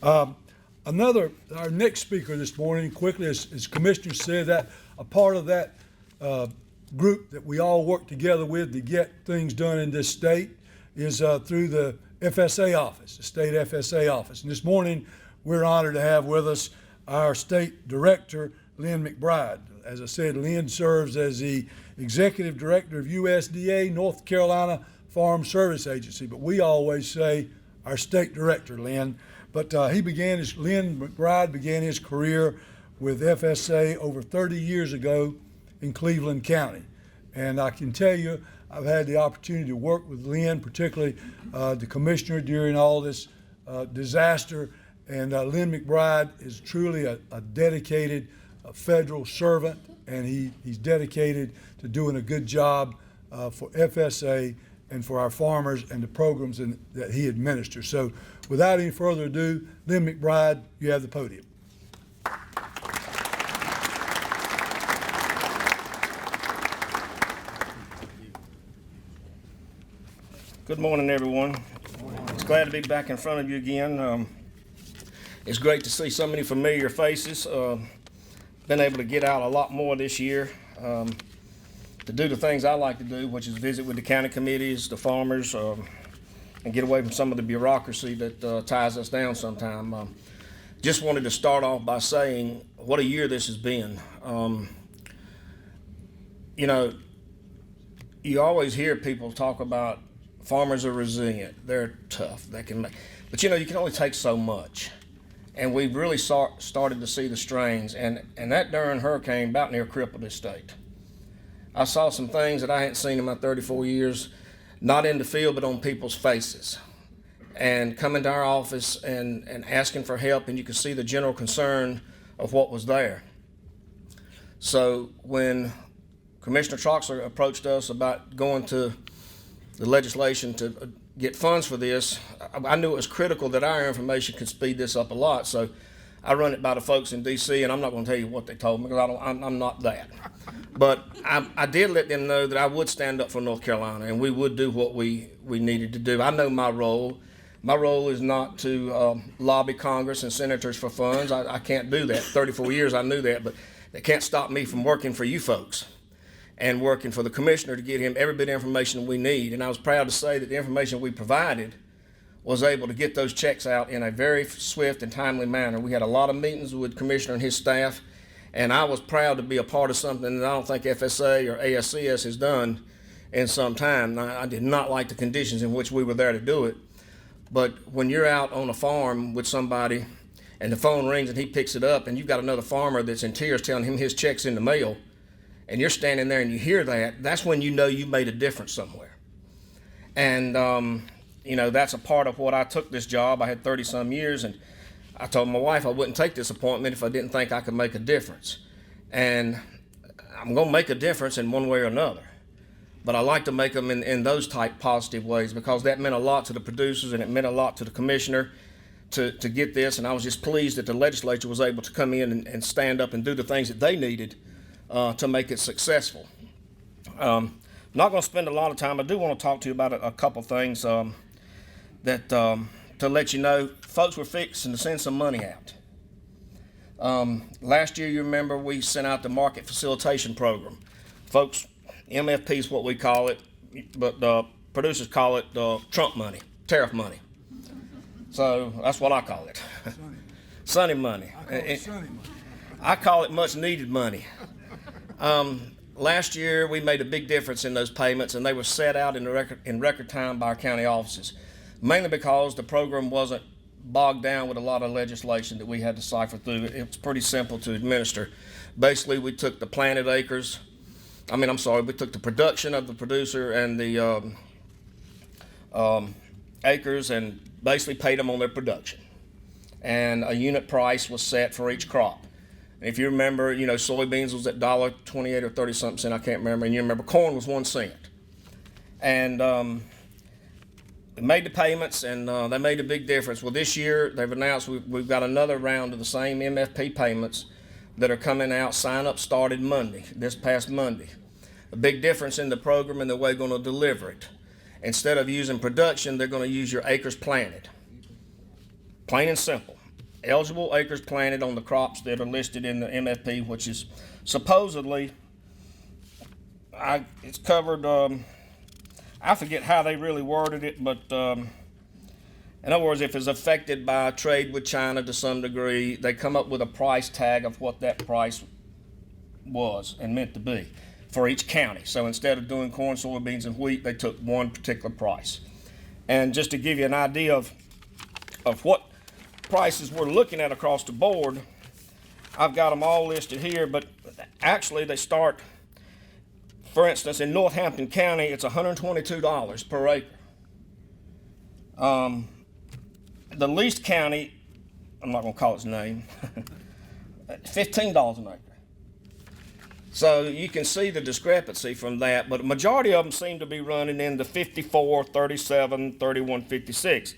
Our next speaker this morning, quickly, as Commissioner said, that a part of that group that we all work together with to get things done in this state is through the FSA office, the state FSA office. And this morning, we're honored to have with us our state director, Len McBride. As I said, Len serves as the executive director of USDA, North Carolina Farm Service Agency, but we always say our state director, Len. But Len McBride began his career with FSA over 30 years ago in Cleveland County. And I can tell you, I've had the opportunity to work with Len, particularly the commissioner during all this disaster. And Len McBride is truly a dedicated federal servant, and he's dedicated to doing a good job for FSA and for our farmers and the programs that he administers. So without any further ado, Len McBride, you have the podium. Good morning, everyone. It's glad to be back in front of you again. It's great to see so many familiar faces. Been able to get out a lot more this year to do the things I like to do, which is visit with the county committees, the farmers, and get away from some of the bureaucracy that ties us down sometime. Just wanted to start off by saying what a year this has been. You know, you always hear people talk about farmers are resilient, they're tough, they can make, but you know, you can only take so much. And we've really started to see the strains, and that darn hurricane about near crippled this state. I saw some things that I hadn't seen in my 34 years, not in the field, but on people's faces. And coming to our office and asking for help, and you could see the general concern of what was there. So when Commissioner Troxler approached us about going to the legislation to get funds for this, I knew it was critical that our information could speed this up a lot. So I run it by the folks in D.C., and I'm not going to tell you what they told me because I'm not that. But I did let them know that I would stand up for North Carolina, and we would do what we needed to do. I know my role. My role is not to lobby Congress and senators for funds. I can't do that. 34 years I knew that, but that can't stop me from working for you folks and working for the commissioner to get him every bit of information we need. And I was proud to say that the information we provided was able to get those checks out in a very swift and timely manner. We had a lot of meetings with the commissioner and his staff, and I was proud to be a part of something that I don't think FSA or ASCS has done in some time. I did not like the conditions in which we were there to do it, but when you're out on a farm with somebody and the phone rings and he picks it up and you've got another farmer that's in tears telling him his check's in the mail, and you're standing there and you hear that, that's when you know you made a difference somewhere. And, you know, that's a part of what I took this job. I had 30-some years, and I told my wife I wouldn't take this appointment if I didn't think I could make a difference. And I'm going to make a difference in one way or another. But I like to make them in those type positive ways, because that meant a lot to the producers and it meant a lot to the commissioner to get this. And I was just pleased that the legislature was able to come in and stand up and do the things that they needed to make it successful. Not going to spend a lot of time. I do want to talk to you about a couple things that to let you know, folks were fixing to send some money out. Last year, you remember, we sent out the market facilitation program. Folks, MFP is what we call it, but the producers call it Trump money, tariff money. So that's what I call it. Sunny money. I call it sunny money. I call it much needed money. Last year, we made a big difference in those payments, and they were set out in record time by our county offices, mainly because the program wasn't bogged down with a lot of legislation that we had to cipher through. It was pretty simple to administer. Basically, we took the planted acres. We took the production of the producer and the acres and basically paid them on their production. And a unit price was set for each crop. If you remember, you know, soybeans was at $1.28 or 30-something cents, I can't remember. And you remember corn was 1 cent. And they made the payments, and they made a big difference. Well, this year they've announced we've got another round of the same MFP payments that are coming out. Sign-up started Monday, this past Monday. A big difference in the program and the way they're going to deliver it. Instead of using production, they're going to use your acres planted. Plain and simple. eligible acres planted on the crops that are listed in the MFP, which is supposedly, it's covered, I forget how they really worded it, but in other words, if it's affected by trade with China to some degree, they come up with a price tag of what that price was and meant to be for each county. So instead of doing corn, soybeans, and wheat, they took one particular price. And just to give you an idea of what prices we're looking at across the board, I've got them all listed here, but actually they start, for instance, in Northampton County, it's $122 per acre. The least county, I'm not going to call its name, $15 an acre. So you can see the discrepancy from that, but a majority of them seem to be running in the 54, 37, 31, 56.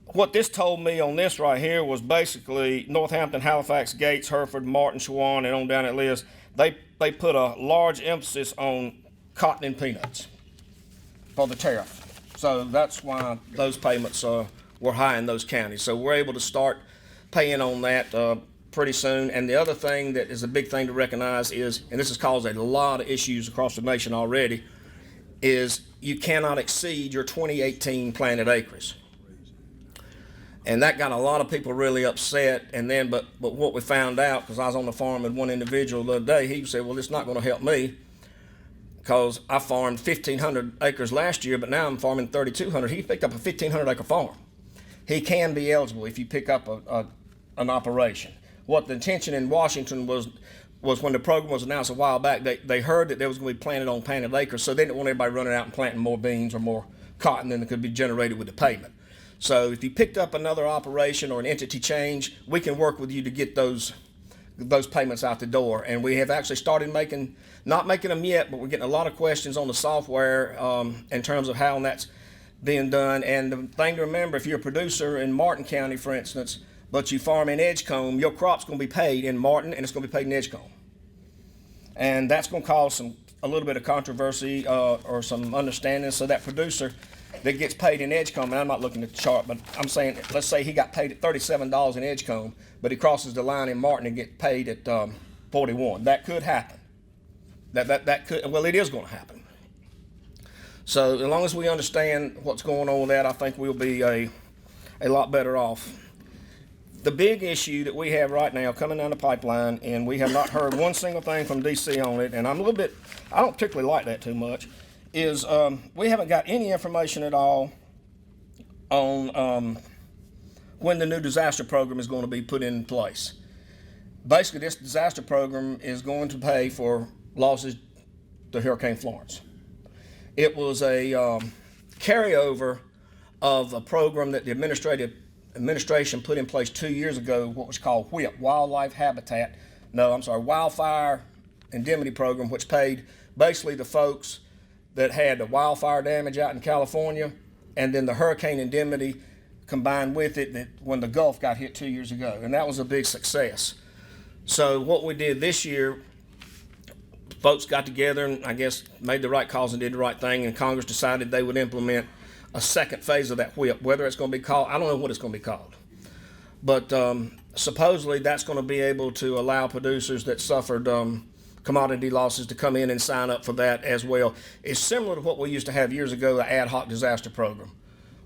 What this told me on this right here was basically Northampton, Halifax, Gates, Hereford, Martin, Shawan, and on down that list, they put a large emphasis on cotton and peanuts for the tariff. So that's why those payments were high in those counties. So we're able to start paying on that pretty soon. And the other thing that is a big thing to recognize is, and this has caused a lot of issues across the nation already, is you cannot exceed your 2018 planted acres. And that got a lot of people really upset. And then, but what we found out, because I was on the farm with one individual the other day, he said, well, it's not going to help me because I farmed 1,500 acres last year, but now I'm farming 3,200. He picked up a 1,500 acre farm. He can be eligible if you pick up an operation. What the intention in Washington was when the program was announced a while back, they heard that there was going to be planted on planted acres, so they didn't want everybody running out and planting more beans or more cotton than could be generated with the payment. So if you picked up another operation or an entity change, we can work with you to get those payments out the door. And we have actually started not making them yet, but we're getting a lot of questions on the software in terms of how that's being done. And the thing to remember, if you're a producer in Martin County, for instance, but you farm in Edgecombe, your crop's going to be paid in Martin and it's going to be paid in Edgecombe. And that's going to cause a little bit of controversy or some understanding. So that producer that gets paid in Edgecombe, and I'm not looking at the chart, but I'm saying, let's say he got paid at $37 in Edgecombe, but he crosses the line in Martin and get paid at 41. That could happen. That could, well, it is going to happen. So as long as we understand what's going on with that, I think we'll be a lot better off. The big issue that we have right now coming down the pipeline, and we have not heard one single thing from DC on it, and I don't particularly like that too much, is we haven't got any information at all on when the new disaster program is going to be put in place. Basically, this disaster program is going to pay for losses to Hurricane Florence. It was a carryover of a program that the administration put in place 2 years ago, what was called WHIP, Wildfire Indemnity Program, which paid basically the folks that had the wildfire damage out in California, and then the hurricane indemnity combined with it that when the Gulf got hit 2 years ago, and that was a big success. So what we did this year, folks got together and I guess made the right calls and did the right thing, and Congress decided they would implement a second phase of that WHIP. Whether it's going to be called, I don't know what it's going to be called, but supposedly that's going to be able to allow producers that suffered commodity losses to come in and sign up for that as well. It's similar to what we used to have years ago, the ad hoc disaster program,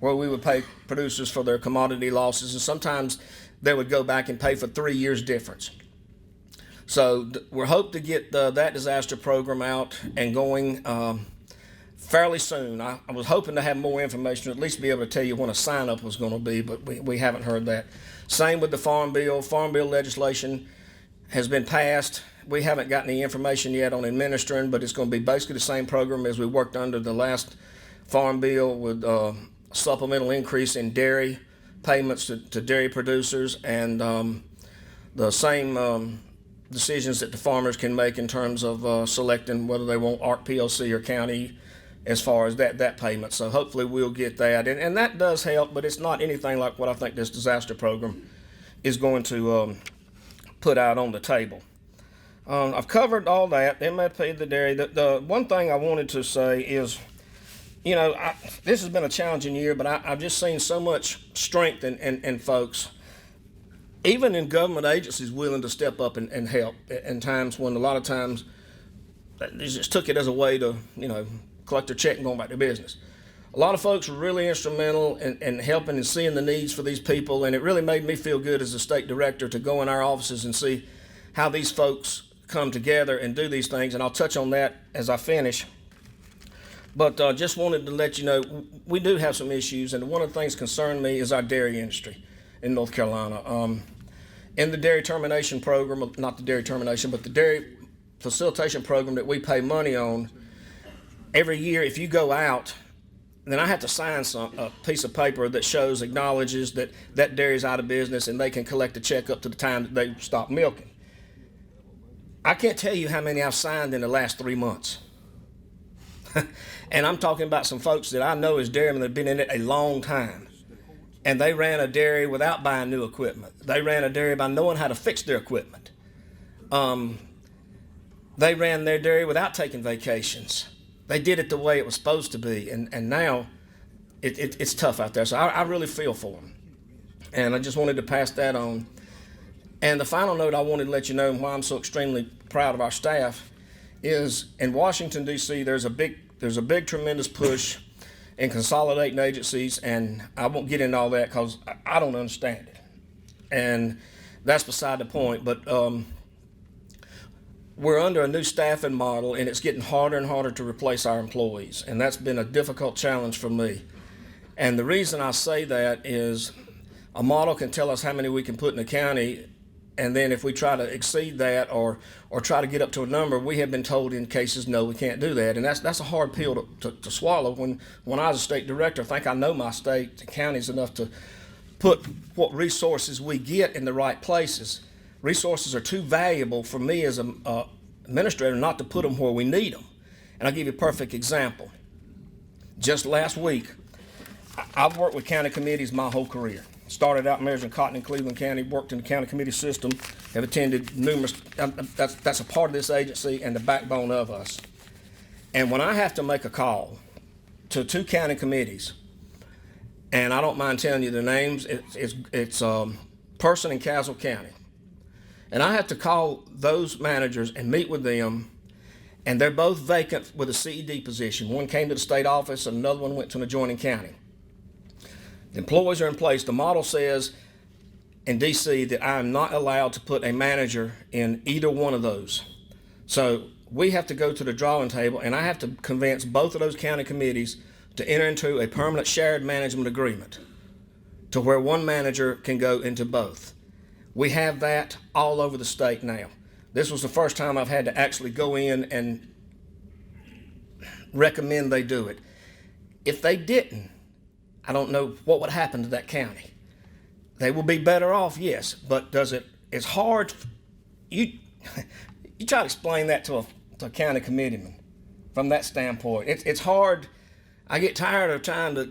where we would pay producers for their commodity losses, and sometimes they would go back and pay for 3 years difference. So we're hoping to get that disaster program out and going fairly soon. I was hoping to have more information, or at least be able to tell you when a sign up was going to be, but we haven't heard that. Same with the Farm Bill. Farm Bill legislation has been passed. We haven't gotten any information yet on administering, but it's going to be basically the same program as we worked under the last Farm Bill, with supplemental increase in dairy payments to dairy producers, and the same decisions that the farmers can make in terms of selecting whether they want ARC PLC or county as far as that payment. So hopefully we'll get that, and that does help, but it's not anything like what I think this disaster program is going to put out on the table. I've covered all that, MFP, the dairy. The one thing I wanted to say is, you know, this has been a challenging year, but I've just seen so much strength in folks. even in government agencies willing to step up and help in times when a lot of times they just took it as a way to, collect their check and go back to business. A lot of folks were really instrumental in helping and seeing the needs for these people, and it really made me feel good as a state director to go in our offices and see how these folks come together and do these things, and I'll touch on that as I finish. But just wanted to let you know, we do have some issues, and one of the things that concern me is our dairy industry in North Carolina. In the dairy termination program, not the dairy termination, but the dairy facilitation program that we pay money on, every year if you go out, then I have to sign a piece of paper that acknowledges that that dairy's out of business and they can collect a check up to the time that they stop milking. I can't tell you how many I've signed in the last 3 months. And I'm talking about some folks that I know as dairymen that have been in it a long time. And they ran a dairy without buying new equipment. They ran a dairy by knowing how to fix their equipment. They ran their dairy without taking vacations. They did it the way it was supposed to be. And now it's tough out there. So I really feel for them. And I just wanted to pass that on. And the final note I wanted to let you know why I'm so extremely proud of our staff is in Washington, D.C., there's a big, tremendous push in consolidating agencies, and I won't get into all that because I don't understand it. And that's beside the point, but we're under a new staffing model, and it's getting harder and harder to replace our employees, and that's been a difficult challenge for me. And the reason I say that is a model can tell us how many we can put in the county, and then if we try to exceed that or try to get up to a number, we have been told in cases, no, we can't do that. And that's a hard pill to swallow. When I was a state director, I think I know my state and counties enough to put what resources we get in the right places. Resources are too valuable for me as an administrator not to put them where we need them. And I'll give you a perfect example. Just last week, I've worked with county committees my whole career. Started out measuring cotton in Cleveland County, worked in the county committee system, have attended numerous, that's a part of this agency and the backbone of us. And when I have to make a call to 2 county committees, and I don't mind telling you their names, it's Person and Castle County. And I have to call those managers and meet with them, and they're both vacant with a CED position. One came to the state office and another one went to an adjoining county. The employees are in place. The model says in D.C. that I am not allowed to put a manager in either one of those. So we have to go to the drawing table, and I have to convince both of those county committees to enter into a permanent shared management agreement to where one manager can go into both. We have that all over the state now. This was the first time I've had to actually go in and recommend they do it. If they didn't, I don't know what would happen to that county. They will be better off, yes, but it's hard. You try to explain that to a county committeeman from that standpoint. It's hard. I get tired of trying to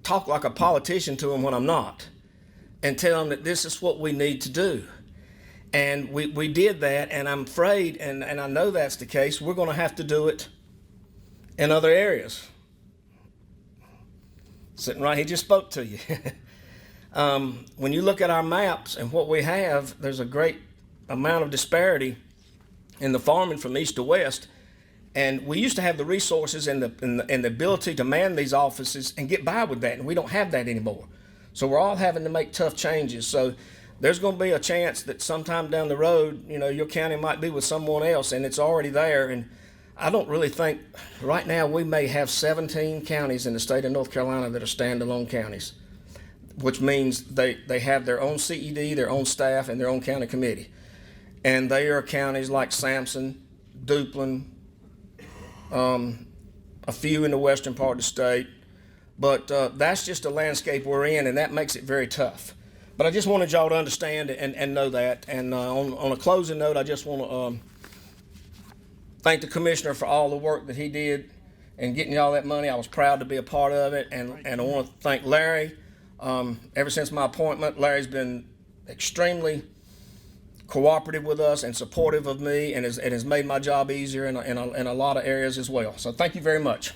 talk like a politician to them when I'm not and tell them that this is what we need to do. And we did that, and I'm afraid, and I know that's the case, we're going to have to do it in other areas. Sitting right, he just spoke to you. When you look at our maps and what we have, there's a great amount of disparity in the farming from east to west. And we used to have the resources and the ability to man these offices and get by with that, and we don't have that anymore. So we're all having to make tough changes. So there's going to be a chance that sometime down the road, your county might be with someone else, and it's already there. And I don't really think, right now we may have 17 counties in the state of North Carolina that are standalone counties, which means they have their own CED, their own staff, and their own county committee. And they are counties like Sampson, Duplin, a few in the western part of the state. But that's just the landscape we're in, and that makes it very tough. But I just wanted y'all to understand and know that. And on a closing note, I just want to thank the commissioner for all the work that he did in getting y'all that money. I was proud to be a part of it. And I want to thank Larry. Ever since my appointment, Larry's been extremely cooperative with us and supportive of me, and has made my job easier in a lot of areas as well. So thank you very much.